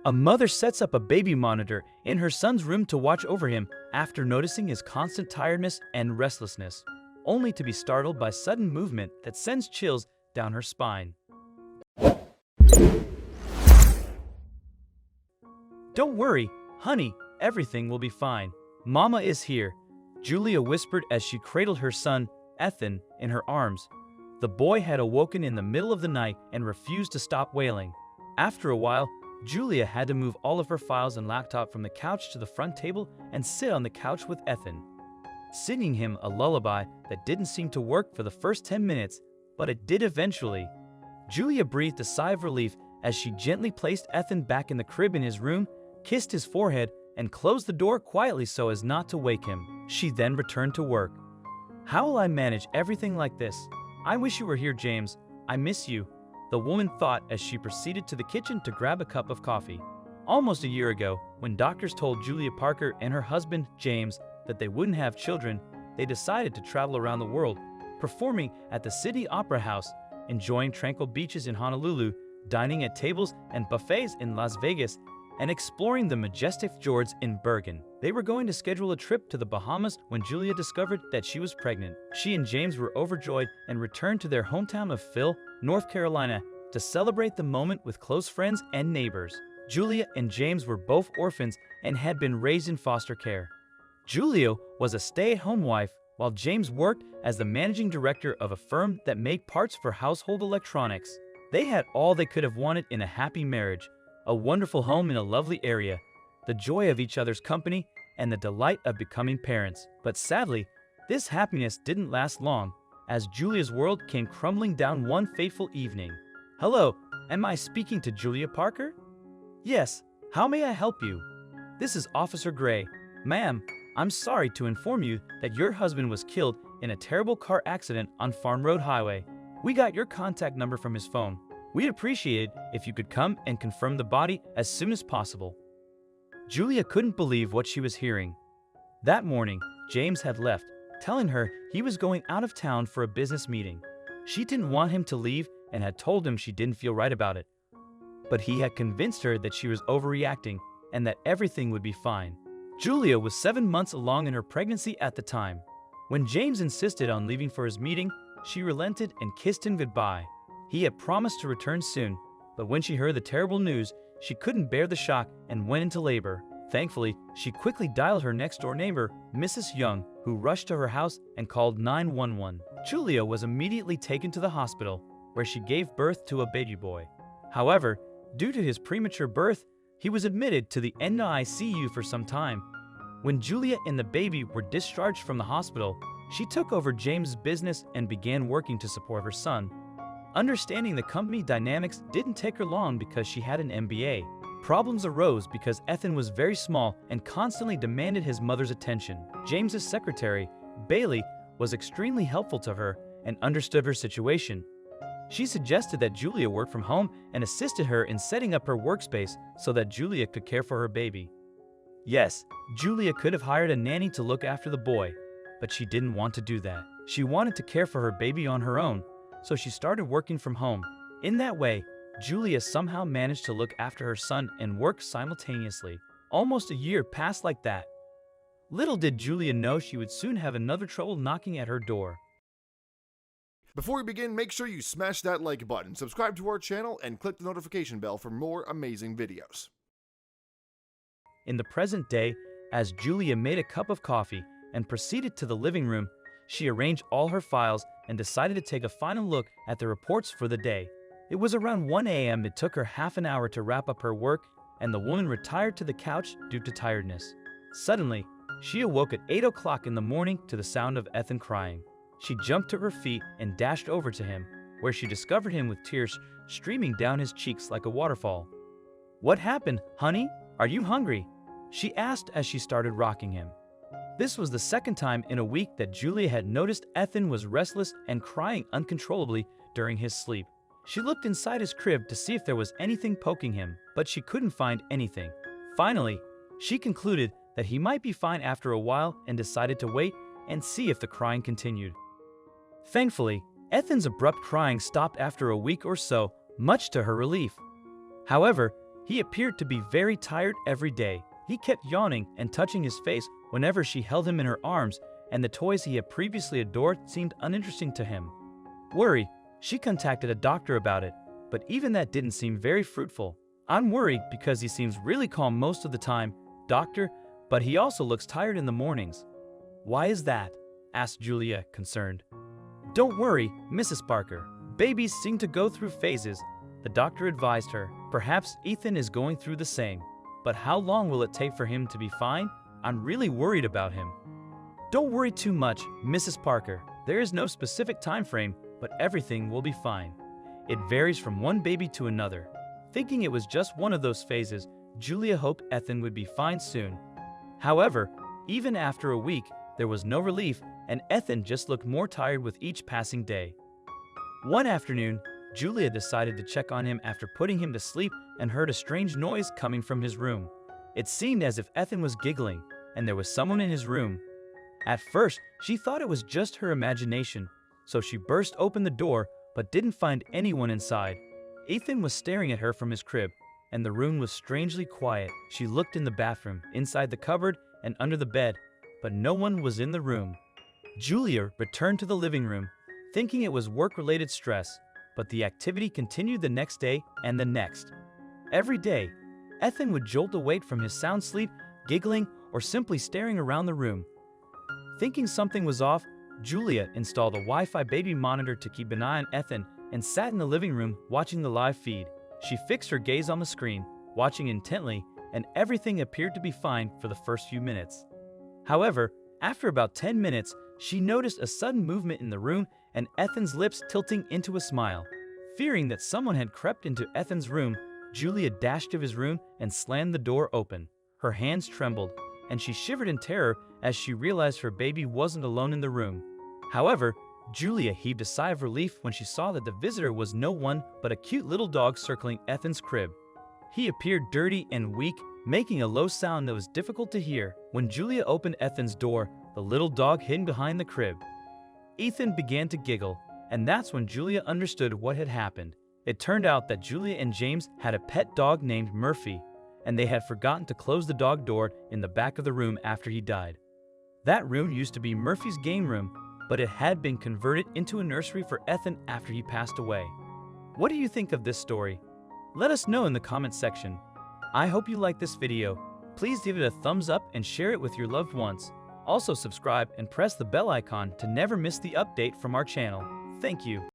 A mother sets up a baby monitor in her son's room to watch over him after noticing his constant tiredness and restlessness, only to be startled by sudden movement that sends chills down her spine. "Don't worry, honey, everything will be fine. Mama is here," Julia whispered as she cradled her son, Ethan, in her arms. The boy had awoken in the middle of the night and refused to stop wailing. After a while, Julia had to move all of her files and laptop from the couch to the front table and sit on the couch with Ethan, singing him a lullaby that didn't seem to work for the first 10 minutes, but it did eventually. Julia breathed a sigh of relief as she gently placed Ethan back in the crib in his room, kissed his forehead, and closed the door quietly so as not to wake him. She then returned to work. "How will I manage everything like this? I wish you were here, James. I miss you," the woman thought as she proceeded to the kitchen to grab a cup of coffee. Almost a year ago, when doctors told Julia Parker and her husband, James, that they wouldn't have children, they decided to travel around the world, performing at the Sydney Opera House, enjoying tranquil beaches in Honolulu, dining at tables and buffets in Las Vegas, and exploring the majestic fjords in Bergen. They were going to schedule a trip to the Bahamas when Julia discovered that she was pregnant. She and James were overjoyed and returned to their hometown of Phil, North Carolina, to celebrate the moment with close friends and neighbors. Julia and James were both orphans and had been raised in foster care. Julia was a stay-at-home wife, while James worked as the managing director of a firm that made parts for household electronics. They had all they could have wanted in a happy marriage: a wonderful home in a lovely area, the joy of each other's company, and the delight of becoming parents. But sadly, this happiness didn't last long, as Julia's world came crumbling down one fateful evening. "Hello, am I speaking to Julia Parker?" "Yes, how may I help you?" "This is Officer Gray. Ma'am, I'm sorry to inform you that your husband was killed in a terrible car accident on Farm Road Highway. We got your contact number from his phone. We'd appreciate it if you could come and confirm the body as soon as possible." Julia couldn't believe what she was hearing. That morning, James had left, telling her he was going out of town for a business meeting. She didn't want him to leave and had told him she didn't feel right about it. But he had convinced her that she was overreacting and that everything would be fine. Julia was 7 months along in her pregnancy at the time. When James insisted on leaving for his meeting, she relented and kissed him goodbye. He had promised to return soon, but when she heard the terrible news, she couldn't bear the shock and went into labor. Thankfully, she quickly dialed her next-door neighbor, Mrs. Young, who rushed to her house and called 911. Julia was immediately taken to the hospital, where she gave birth to a baby boy. However, due to his premature birth, he was admitted to the NICU for some time. When Julia and the baby were discharged from the hospital, she took over James's business and began working to support her son. Understanding the company dynamics didn't take her long because she had an MBA. Problems arose because Ethan was very small and constantly demanded his mother's attention. James's secretary, Bailey, was extremely helpful to her and understood her situation. She suggested that Julia work from home and assisted her in setting up her workspace so that Julia could care for her baby. Yes, Julia could have hired a nanny to look after the boy, but she didn't want to do that. She wanted to care for her baby on her own, so she started working from home. In that way, Julia somehow managed to look after her son and work simultaneously. Almost a year passed like that. Little did Julia know she would soon have another trouble knocking at her door. Before we begin, make sure you smash that like button, subscribe to our channel, and click the notification bell for more amazing videos. In the present day, as Julia made a cup of coffee and proceeded to the living room, she arranged all her files and decided to take a final look at the reports for the day. It was around 1 a.m. It took her half an hour to wrap up her work, and the woman retired to the couch due to tiredness. Suddenly, she awoke at 8 o'clock in the morning to the sound of Ethan crying. She jumped to her feet and dashed over to him, where she discovered him with tears streaming down his cheeks like a waterfall. "What happened, honey? Are you hungry?" she asked as she started rocking him. This was the second time in a week that Julia had noticed Ethan was restless and crying uncontrollably during his sleep. She looked inside his crib to see if there was anything poking him, but she couldn't find anything. Finally, she concluded that he might be fine after a while and decided to wait and see if the crying continued. Thankfully, Ethan's abrupt crying stopped after a week or so, much to her relief. However, He appeared to be very tired every day. He kept yawning and touching his face whenever she held him in her arms, and the toys he had previously adored seemed uninteresting to him. Worried, she contacted a doctor about it, but even that didn't seem very fruitful. "I'm worried because he seems really calm most of the time, doctor, but he also looks tired in the mornings." "Why is that?" asked Julia, concerned. "Don't worry, Mrs. Parker. Babies seem to go through phases," the doctor advised her. "Perhaps Ethan is going through the same. But how long will it take for him to be fine? I'm really worried about him." "Don't worry too much, Mrs. Parker. There is no specific time frame, but everything will be fine. It varies from one baby to another." Thinking it was just one of those phases, Julia hoped Ethan would be fine soon. However, even after a week, there was no relief, and Ethan just looked more tired with each passing day. One afternoon, Julia decided to check on him after putting him to sleep and heard a strange noise coming from his room. It seemed as if Ethan was giggling, and there was someone in his room. At first, she thought it was just her imagination, so she burst open the door but didn't find anyone inside. Ethan was staring at her from his crib, and the room was strangely quiet. She looked in the bathroom, inside the cupboard, and under the bed, but no one was in the room. Julia returned to the living room, thinking it was work-related stress, but the activity continued the next day and the next. Every day, Ethan would jolt awake from his sound sleep, giggling, or simply staring around the room. Thinking something was off, Julia installed a Wi-Fi baby monitor to keep an eye on Ethan and sat in the living room watching the live feed. She fixed her gaze on the screen, watching intently, and everything appeared to be fine for the first few minutes. However, after about 10 minutes, she noticed a sudden movement in the room and Ethan's lips tilting into a smile. Fearing that someone had crept into Ethan's room, Julia dashed to his room and slammed the door open. Her hands trembled, and she shivered in terror as she realized her baby wasn't alone in the room. However, Julia heaved a sigh of relief when she saw that the visitor was no one but a cute little dog circling Ethan's crib. He appeared dirty and weak, making a low sound that was difficult to hear. When Julia opened Ethan's door, the little dog hid behind the crib. Ethan began to giggle, and that's when Julia understood what had happened. It turned out that Julia and James had a pet dog named Murphy, and they had forgotten to close the dog door in the back of the room after he died. That room used to be Murphy's game room, but it had been converted into a nursery for Ethan after he passed away. What do you think of this story? Let us know in the comments section. I hope you liked this video. Please give it a thumbs up and share it with your loved ones. Also subscribe and press the bell icon to never miss the update from our channel. Thank you.